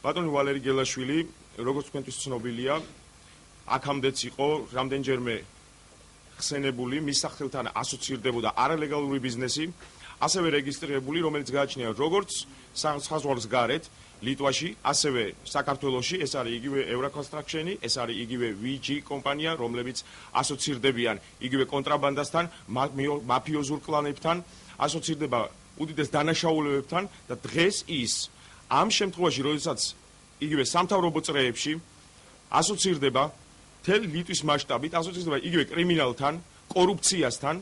ბატონი ვალერი გელაშვილი, როგორც თქვენთვის ცნობილია, აქამდეც იყო რამდენჯერმე ხსენებული, მის სახელთან ასოცირდებოდა არალეგალური ბიზნესი, ასევე რეგისტრირებული, რომელიც გააჩნია როგორც საზღვარგარეთ გარეთ ლიტვაში, ასევე საქართველოში, ეს არის იგივე Euroconstruction, ეს არის იგივე VG კომპანია, რომლებიც ასოცირდებიან იგივე კონტრაბანდასთან, მაფიოზურ კლანებთან, ასოცირდება უდიდეს დანაშაულებებთან და დღეს ის ამ შემთხვევაში, როდესაც იგივე სამთავრობო წრეებში ასოცირდება მთელ ლიტვის მასშტაბით, ასოცირდება იგივე კრიმინალთან, კორუფციასთან,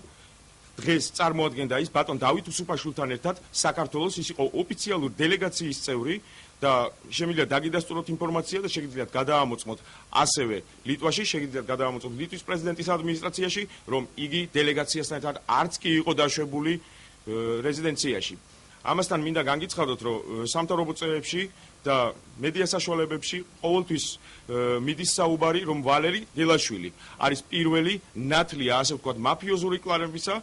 დღეს წარმოადგენდა ის ბატონ დავით უსუფაშვილთან ერთად საქართველოს ის იყო ოფიციალური დელეგაციის წევრი და შემიძლია დაგიდასტუროთ ინფორმაცია და შეგიძლიათ გადაამოწმოთ ასევე ლიტვაში, შეგიძლიათ გადაამოწმოთ ლიტვის პრეზიდენტის ადმინისტრაციაში, რომ იგი დელეგაციასთან ერთად არც კი იყო დაშვებული რეზიდენციაში. ამასთან მინდა განგიცხადოთ, რომ სამთავრობო წრეებში და მედია საშუალებებში ყოველთვის მიდის საუბარი, რომ ვალერი გელაშვილი არის პირველი ნათლია, ასე ვთქვათ, მაფიოზური კლანებისა,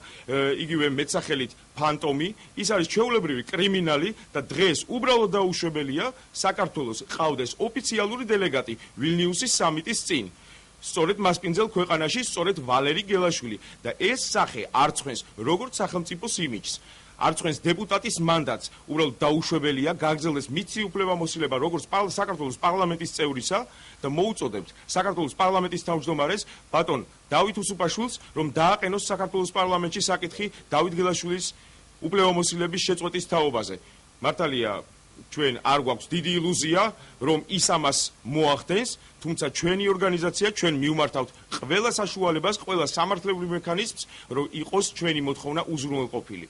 იგივე მეტსახელით ფანტომი, ის არის ჩვეულებრივი კრიმინალი და დღეს უბრალოდ დაუშვებელია საქართველოს ყავდეს ოფიციალური დელეგატი ვილნიუსის სამიტის წინ. სწორედ მასპინძელ ქვეყანაში, სწორედ ვალერი გელაშვილი და ეს სახე არ ცხენს როგორც სახელმწიფოს იმიჯს. არ ცხენს დეპუტატის მანდატს, უბრალოდ დაუშვებელია, გაგრძელდეს მითი უფლებამოსილება როგორც საქართველოს პარლამენტის წევრისა და მოუწოდებთ საქართველოს პარლამენტის თავმჯდომარეს ბატონ დავით უსუფაშვილს, რომ დააყენოს საქართველოს პარლამენტში საკითხი დავით გელაშვილის უფლებამოსილების შეწყვეტის თაობაზე. მართალია, ჩვენ არ გვაქვს დიდი ილუზია, რომ ის ამას მოახდენს, თუმცა ჩვენი ორგანიზაცია, ჩვენ მივმართავთ ყველა საშუალებას, ყველა სამართლებრივ მექანიზმს, რომ იყოს ჩვენი მოთხოვნა უზრუნველყოფილი.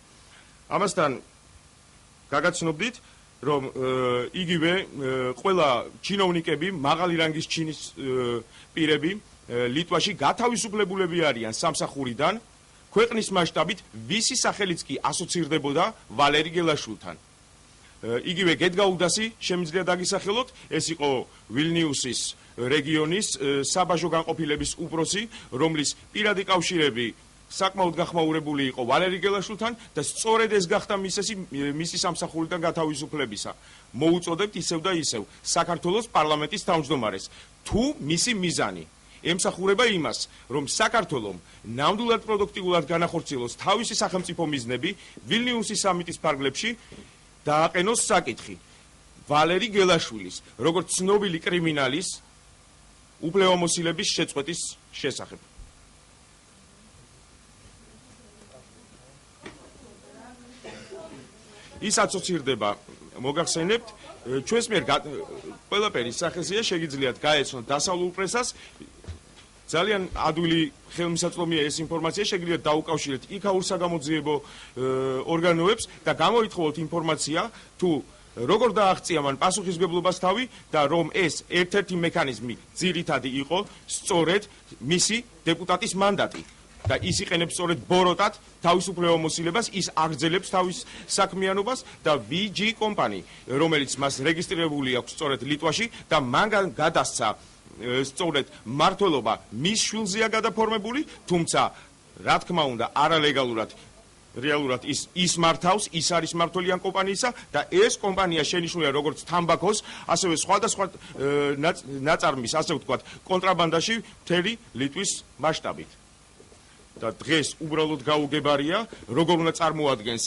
ამასთან გაგაცნობდით, რომ იგივე ყველა ჩინოვნიკები, მაღალი რანგის ჩინის პირები ლიტვაში გათავისუფლებულები არიან სამსახურიდან, ქვეყნის მასშტაბით ვისი სახელიც კი ასოცირდებოდა ვალერი გელაშვილთან. იგივე გედგაუდასი შემიძლია დაგისახელოთ, ეს იყო ვილნიუსის რეგიონის საბაჟო განყოფილების უფროსი, რომლის პირადი კავშირები საკმაოდ გახმაურებული იყო ვალერი გელაშვილთან და სწორედ ეს გახდა მისი სამსახურიდან გათავისუფლებისა. მოუწოდებთ ისევ და ისევ საქართველოს პარლამენტის თავმჯდომარეს. თუ მისი მიზანი ემსახურება იმას, რომ საქართველომ ნამდვილად პროდუქტიულად განახორციელოს თავისი სახელმწიფო მიზნები ვილნიუსის სამიტის ფარგლებში, დააყენოს საკითხი ვალერი გელაშვილის, როგორც ცნობილი კრიმინალის უფლებამოსილების შეწყვეტის შესახებ. ის ასოცირდება, მოგახსენებთ, ჩვენს მიერ ყველაფერი სახეზეა, შეგიძლიათ გაეცნოთ დასავლურ პრესას, ძალიან ადვილი ხელმისაწვდომია ეს ინფორმაცია, შეგიძლიათ დაუკავშირეთ იქაურ საგამოძიებო ორგანოებს და გამოითხოვოთ ინფორმაცია, თუ როგორ დააღწია მან პასუხისმგებლობას თავი და რომ ეს ერთ-ერთი მექანიზმი ძირითადი იყო სწორედ მისი დეპუტატის მანდატი. და ის იყენებს სწორედ ბოროტად თავის უფლებამოსილებას, ის აგრძელებს თავის საქმიანობას და VG კომპანი, რომელიც მას რეგისტრირებული აქვს სწორედ ლიტვაში და მან გადასცა სწორედ მმართველობა მის შვილზეა გადაფორმებული, თუმცა რა თქმა უნდა არალეგალურად რეალურად ის მართავს, ის არის მმართველი ამ კომპანიისა და ეს კომპანია შენიშნულია როგორც თამბაქოს, ასევე სხვადასხვა ნაწარმის, ასე ვთქვათ, კონტრაბანდაში მთელი ლიტვის მასშტაბით. და დღეს უბრალოდ გაუგებარია, როგორ უნდა წარმოადგენს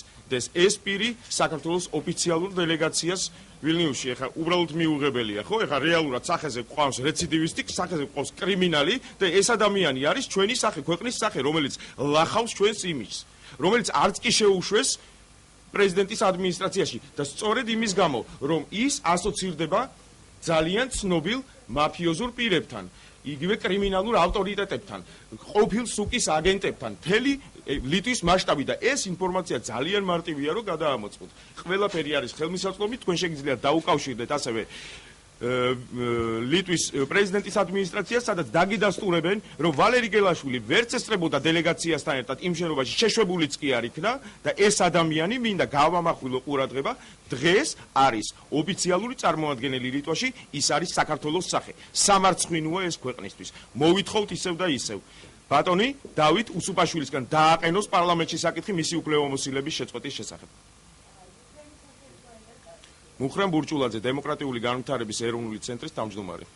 ეს პირი საქართველოს ოფიციალურ დელეგაციას ვილნიუსში. ეხლა უბრალოდ მიუღებელია, ხო? ეხლა რეალურად სახეზე გვყავს რეციდივისტი, სახეზე გვყავს კრიმინალი და ეს ადამიანი არის ჩვენი სახე, ქვეყნის სახე, რომელიც ლახავს ჩვენს იმიჯს, რომელიც არც კი შეუშვეს პრეზიდენტის ადმინისტრაციაში და სწორედ იმის გამო, რომ ის ასოცირდება ძალიან ცნობილ მაფიოზურ პირებთან. იგივე კრიმინალურ ავტორიტეტებთან, ყოფილ სუკის აგენტებთან, მთელი ლიტვის მასშტაბი და ეს ინფორმაცია ძალიან მარტივია, რომ გადაამოწმოთ. ყველაფერი არის ხელმისაწვდომი, თქვენ შეგიძლიათ დაუკავშირდეთ ასევე ლიტვის პრეზიდენტის ადმინისტრაციას, სადაც დაგიდასტურებენ, რომ ვალერი გელაშვილი ვერც ესწრებოდა დელეგაციასთან ერთად იმ შენობაში შეშვებულიც კი არ იქნა და ეს ადამიანი მინდა გავამახვილო ყურადღება, დღეს არის ოფიციალური წარმოადგენელი ლიტვაში, ის არის საქართველოს სახე. სამარცხვინოა ეს ქვეყნისთვის. მოვითხოვთ ისევ და ისევ. ბატონი დავით უსუფაშვილისგან დააყენოს პარლამენტში საკითხი მისი უფლებამოსილების შეწყვეტის შესახებ. მუხრან ბურჭულაძე, დემოკრატიული განვითარების ეროვნული ცენტრის თავმჯდომარე.